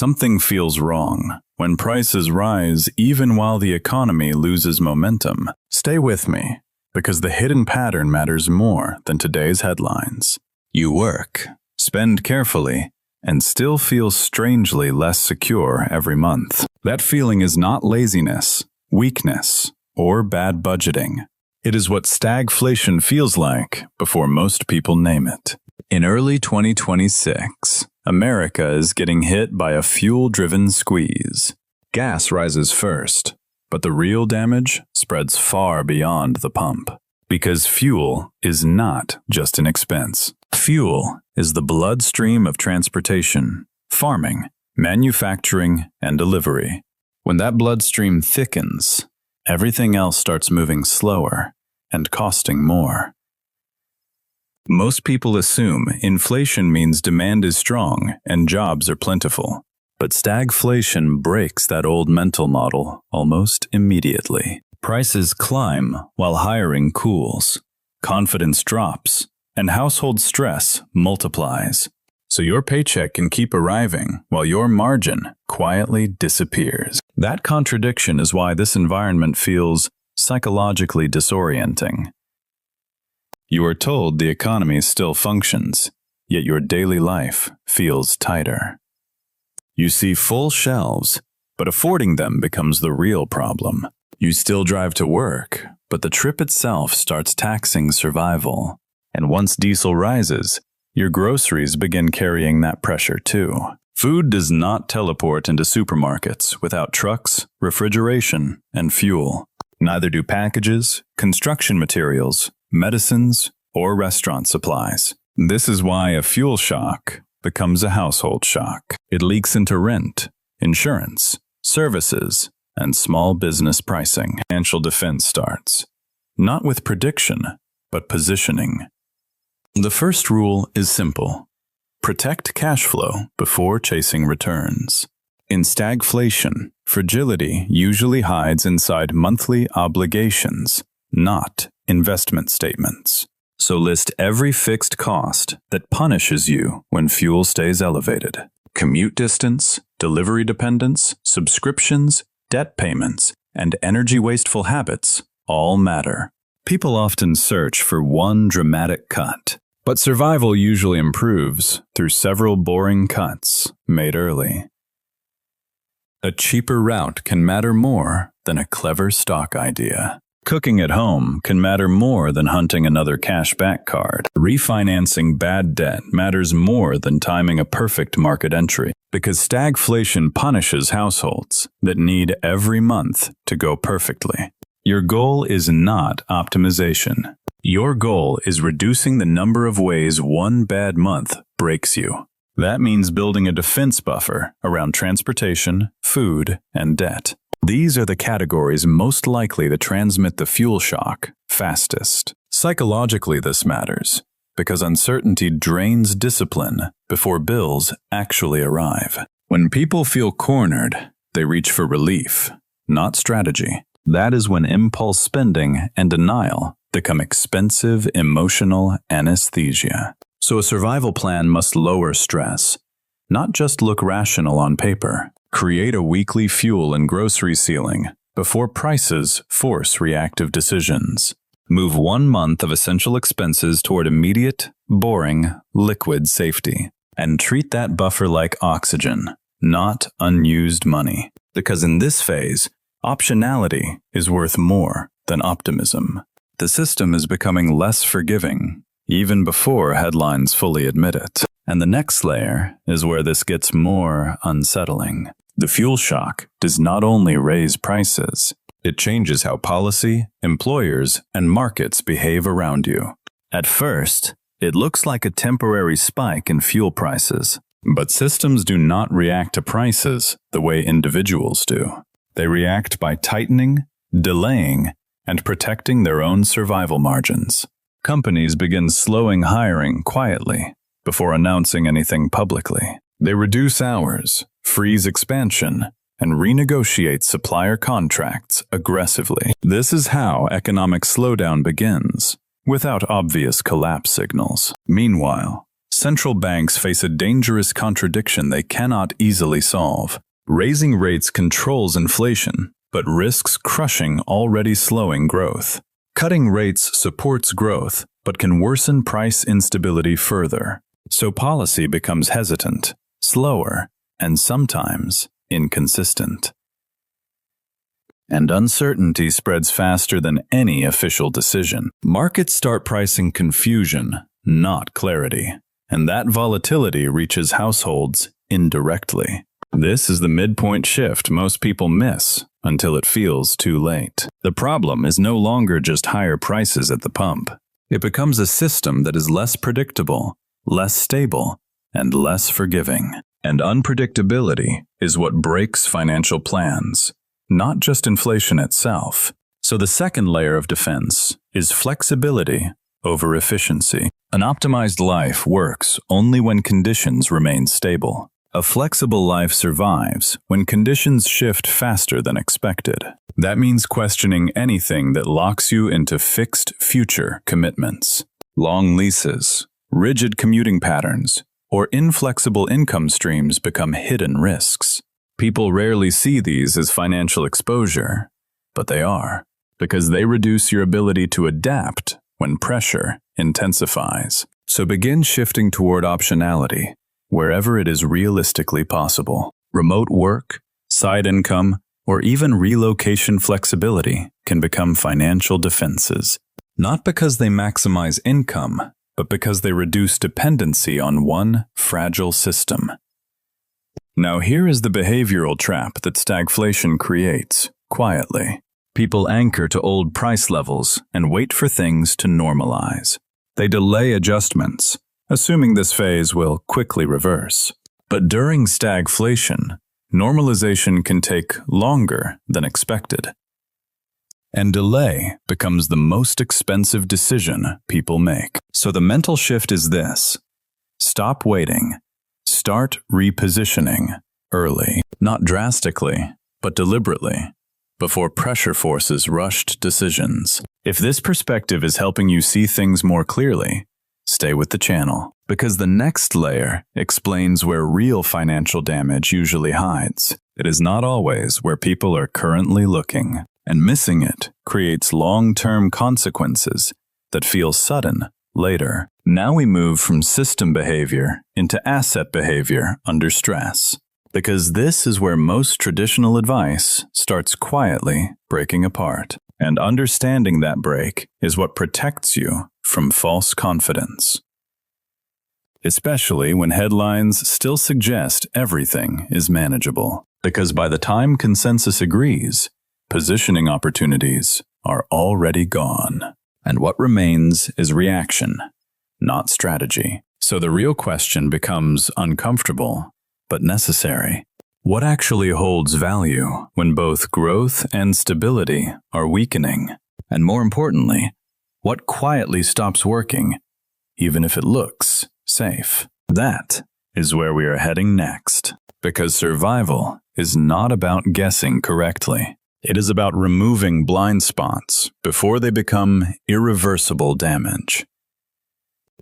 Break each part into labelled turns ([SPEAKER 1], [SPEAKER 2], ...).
[SPEAKER 1] Something feels wrong when prices rise even while the economy loses momentum. Stay with me, because the hidden pattern matters more than today's headlines. You work, spend carefully, and still feel strangely less secure every month. That feeling is not laziness, weakness, or bad budgeting. It is what stagflation feels like before most people name it. In early 2026, America is getting hit by a fuel-driven squeeze. Gas rises first, but the real damage spreads far beyond the pump. Because fuel is not just an expense. Fuel is the bloodstream of transportation, farming, manufacturing, and delivery. When that bloodstream thickens, everything else starts moving slower and costing more. Most people assume inflation means demand is strong and jobs are plentiful. But stagflation breaks that old mental model almost immediately. Prices climb while hiring cools. Confidence drops, and household stress multiplies. So your paycheck can keep arriving while your margin quietly disappears. That contradiction is why this environment feels psychologically disorienting. You are told the economy still functions, yet your daily life feels tighter. You see full shelves, but affording them becomes the real problem. You still drive to work, but the trip itself starts taxing survival. And once diesel rises, your groceries begin carrying that pressure too. Food does not teleport into supermarkets without trucks, refrigeration, and fuel. Neither do packages, construction materials, medicines, or restaurant supplies. This is why a fuel shock becomes a household shock. It leaks into rent, insurance, services, and small business pricing. Financial defense starts, not with prediction, but positioning. The first rule is simple. Protect cash flow before chasing returns. In stagflation, fragility usually hides inside monthly obligations, not investment statements. So list every fixed cost that punishes you when fuel stays elevated. Commute distance, delivery dependence, subscriptions, debt payments, and energy wasteful habits all matter. People often search for one dramatic cut, but survival usually improves through several boring cuts made early. A cheaper route can matter more than a clever stock idea. Cooking at home can matter more than hunting another cashback card. Refinancing bad debt matters more than timing a perfect market entry, because stagflation punishes households that need every month to go perfectly. Your goal is not optimization. Your goal is reducing the number of ways one bad month breaks you. That means building a defense buffer around transportation, food, and debt. These are the categories most likely to transmit the fuel shock fastest. Psychologically, this matters because uncertainty drains discipline before bills actually arrive. When people feel cornered, they reach for relief, not strategy. That is when impulse spending and denial become expensive emotional anesthesia. So a survival plan must lower stress, not just look rational on paper. Create a weekly fuel and grocery ceiling before prices force reactive decisions. Move 1 month of essential expenses toward immediate, boring, liquid safety. And treat that buffer like oxygen, not unused money. Because in this phase, optionality is worth more than optimism. The system is becoming less forgiving, even before headlines fully admit it. And the next layer is where this gets more unsettling. The fuel shock does not only raise prices, it changes how policy, employers, and markets behave around you. At first, it looks like a temporary spike in fuel prices, but systems do not react to prices the way individuals do. They react by tightening, delaying, and protecting their own survival margins. Companies begin slowing hiring quietly before announcing anything publicly. They reduce hours, freeze expansion, and renegotiate supplier contracts aggressively. This is how economic slowdown begins, without obvious collapse signals. Meanwhile, central banks face a dangerous contradiction they cannot easily solve. Raising rates controls inflation, but risks crushing already slowing growth. Cutting rates supports growth, but can worsen price instability further. So policy becomes hesitant, slower, and sometimes inconsistent. And uncertainty spreads faster than any official decision. Markets start pricing confusion, not clarity, and that volatility reaches households indirectly. This is the midpoint shift most people miss until it feels too late. The problem is no longer just higher prices at the pump. It becomes a system that is less predictable, less stable, and less forgiving. And unpredictability is what breaks financial plans, not just inflation itself. So the second layer of defense is flexibility over efficiency. An optimized life works only when conditions remain stable. A flexible life survives when conditions shift faster than expected. That means questioning anything that locks you into fixed future commitments. Long leases, rigid commuting patterns, or inflexible income streams become hidden risks. People rarely see these as financial exposure, but they are, because they reduce your ability to adapt when pressure intensifies. So begin shifting toward optionality wherever it is realistically possible. Remote work, side income, or even relocation flexibility can become financial defenses, not because they maximize income, but because they reduce dependency on one fragile system. Now here is the behavioral trap that stagflation creates, quietly. People anchor to old price levels and wait for things to normalize. They delay adjustments, assuming this phase will quickly reverse. But during stagflation, normalization can take longer than expected. And delay becomes the most expensive decision people make. So the mental shift is this: stop waiting. Start repositioning early, not drastically, but deliberately, before pressure forces rushed decisions. If this perspective is helping you see things more clearly, stay with the channel, because the next layer explains where real financial damage usually hides. It is not always where people are currently looking, and missing it creates long-term consequences that feel sudden later. Now we move from system behavior into asset behavior under stress, because this is where most traditional advice starts quietly breaking apart. And understanding that break is what protects you from false confidence. Especially when headlines still suggest everything is manageable. Because by the time consensus agrees, positioning opportunities are already gone. And what remains is reaction, not strategy. So the real question becomes uncomfortable, but necessary. What actually holds value when both growth and stability are weakening? And more importantly, what quietly stops working, even if it looks safe? That is where we are heading next. Because survival is not about guessing correctly. It is about removing blind spots before they become irreversible damage.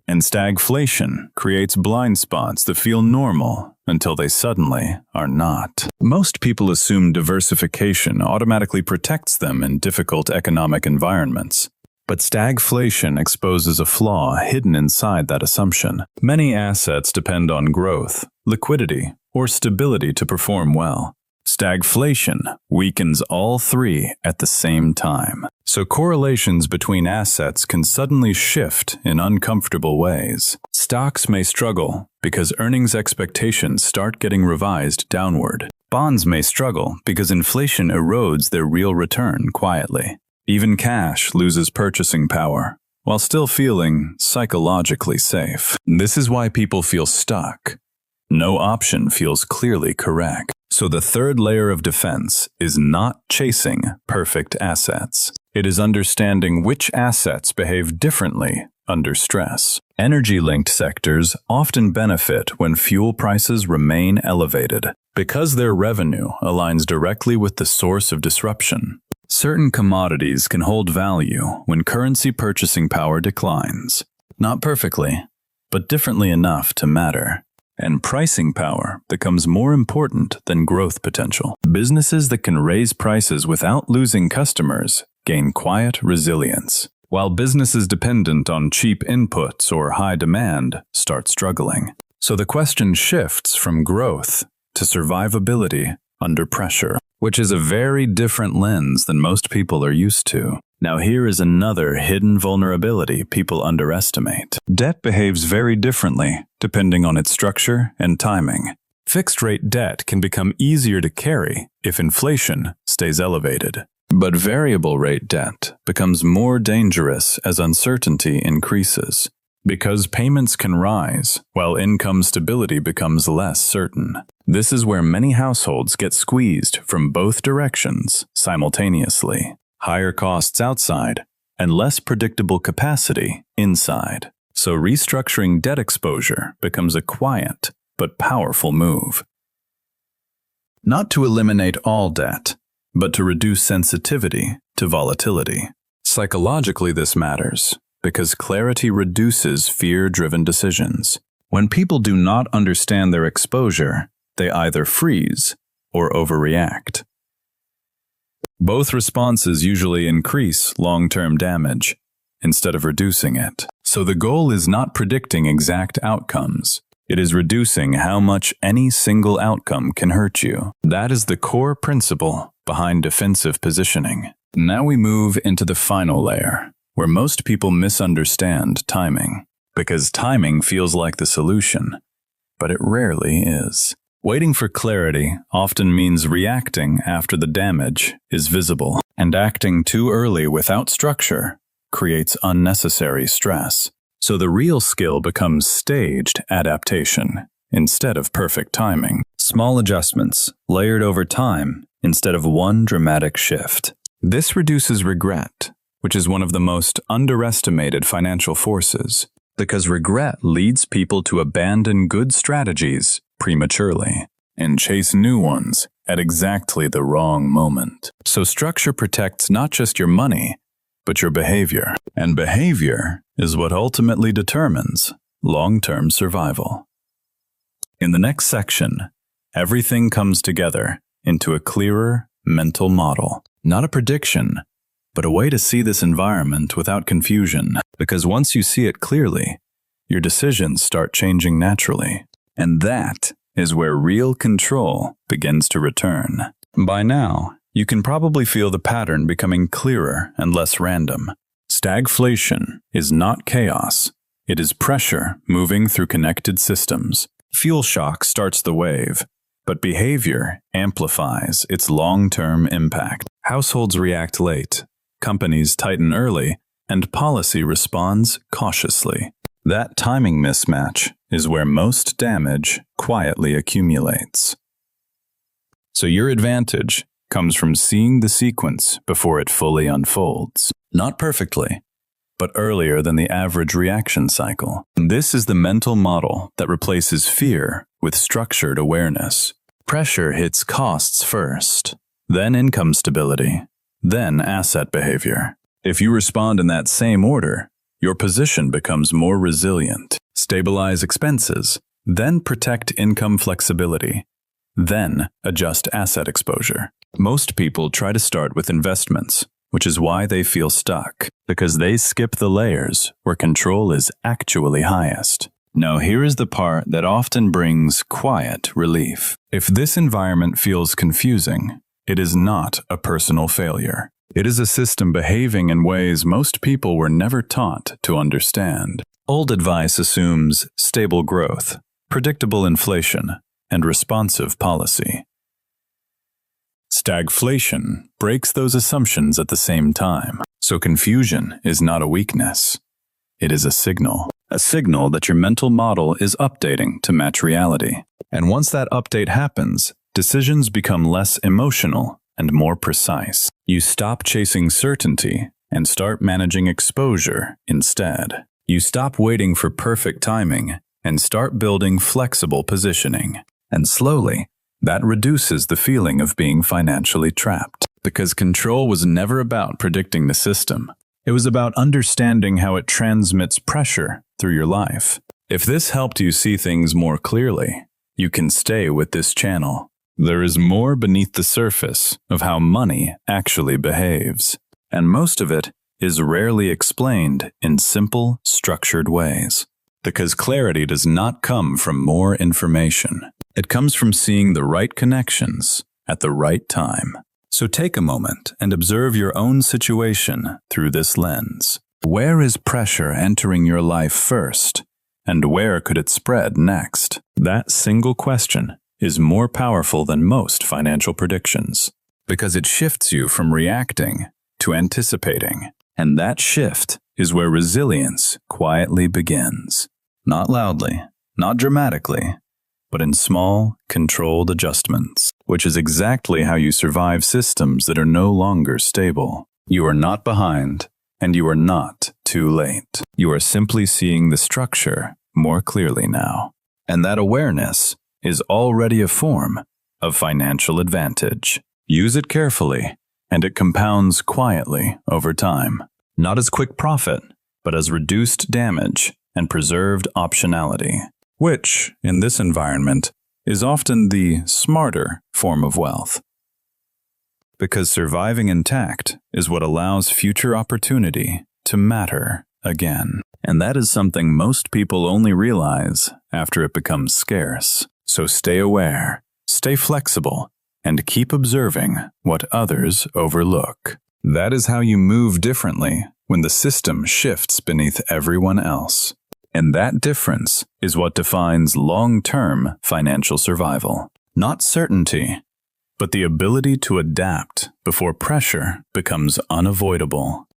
[SPEAKER 1] And stagflation creates blind spots that feel normal until they suddenly are not. Most people assume diversification automatically protects them in difficult economic environments. But stagflation exposes a flaw hidden inside that assumption. Many assets depend on growth, liquidity, or stability to perform well. Stagflation weakens all three at the same time. So correlations between assets can suddenly shift in uncomfortable ways. Stocks may struggle because earnings expectations start getting revised downward. Bonds may struggle because inflation erodes their real return quietly. Even cash loses purchasing power, while still feeling psychologically safe. This is why people feel stuck. No option feels clearly correct. So the third layer of defense is not chasing perfect assets. It is understanding which assets behave differently under stress. Energy-linked sectors often benefit when fuel prices remain elevated because their revenue aligns directly with the source of disruption. Certain commodities can hold value when currency purchasing power declines. Not perfectly, but differently enough to matter. And pricing power becomes more important than growth potential. Businesses that can raise prices without losing customers gain quiet resilience, while businesses dependent on cheap inputs or high demand start struggling. So the question shifts from growth to survivability under pressure, which is a very different lens than most people are used to. Now here is another hidden vulnerability people underestimate. Debt behaves very differently depending on its structure and timing. Fixed-rate debt can become easier to carry if inflation stays elevated. But variable-rate debt becomes more dangerous as uncertainty increases, because payments can rise while income stability becomes less certain. This is where many households get squeezed from both directions simultaneously. Higher costs outside, and less predictable capacity inside. So restructuring debt exposure becomes a quiet but powerful move. Not to eliminate all debt, but to reduce sensitivity to volatility. Psychologically, this matters because clarity reduces fear-driven decisions. When people do not understand their exposure, they either freeze or overreact. Both responses usually increase long-term damage instead of reducing it. So the goal is not predicting exact outcomes. It is reducing how much any single outcome can hurt you. That is the core principle behind defensive positioning. Now we move into the final layer, where most people misunderstand timing. Because timing feels like the solution, but it rarely is. Waiting for clarity often means reacting after the damage is visible, and acting too early without structure creates unnecessary stress. So the real skill becomes staged adaptation instead of perfect timing. Small adjustments layered over time instead of one dramatic shift. This reduces regret, which is one of the most underestimated financial forces, because regret leads people to abandon good strategies prematurely and chase new ones at exactly the wrong moment. So structure protects not just your money, but your behavior. And behavior is what ultimately determines long-term survival. In the next section, everything comes together into a clearer mental model. Not a prediction, but a way to see this environment without confusion. Because once you see it clearly, your decisions start changing naturally. And that is where real control begins to return. By now, you can probably feel the pattern becoming clearer and less random. Stagflation is not chaos. It is pressure moving through connected systems. Fuel shock starts the wave, but behavior amplifies its long-term impact. Households react late, companies tighten early, and policy responds cautiously. That timing mismatch is where most damage quietly accumulates. So your advantage comes from seeing the sequence before it fully unfolds. Not perfectly, but earlier than the average reaction cycle. This is the mental model that replaces fear with structured awareness. Pressure hits costs first, then income stability, then asset behavior. If you respond in that same order, your position becomes more resilient. Stabilize expenses, then protect income flexibility, then adjust asset exposure. Most people try to start with investments, which is why they feel stuck, because they skip the layers where control is actually highest. Now here is the part that often brings quiet relief. If this environment feels confusing, it is not a personal failure. It is a system behaving in ways most people were never taught to understand. Old advice assumes stable growth, predictable inflation, and responsive policy. Stagflation breaks those assumptions at the same time. So confusion is not a weakness. It is a signal that your mental model is updating to match reality. And once that update happens, decisions become less emotional and more precise. You stop chasing certainty and start managing exposure instead. You stop waiting for perfect timing and start building flexible positioning. And slowly, that reduces the feeling of being financially trapped. Because control was never about predicting the system. It was about understanding how it transmits pressure through your life. If this helped you see things more clearly, you can stay with this channel. There is more beneath the surface of how money actually behaves, and most of it is rarely explained in simple, structured ways. Because clarity does not come from more information. It comes from seeing the right connections at the right time. So take a moment and observe your own situation through this lens. Where is pressure entering your life first, and where could it spread next? That single question is more powerful than most financial predictions, because it shifts you from reacting to anticipating. And that shift is where resilience quietly begins. Not loudly, not dramatically, but in small, controlled adjustments, which is exactly how you survive systems that are no longer stable. You are not behind, and you are not too late. You are simply seeing the structure more clearly now. And that awareness is already a form of financial advantage. Use it carefully, and it compounds quietly over time. Not as quick profit, but as reduced damage and preserved optionality, which, in this environment, is often the smarter form of wealth. Because surviving intact is what allows future opportunity to matter again. And that is something most people only realize after it becomes scarce. So stay aware, stay flexible, and keep observing what others overlook. That is how you move differently when the system shifts beneath everyone else. And that difference is what defines long-term financial survival. Not certainty, but the ability to adapt before pressure becomes unavoidable.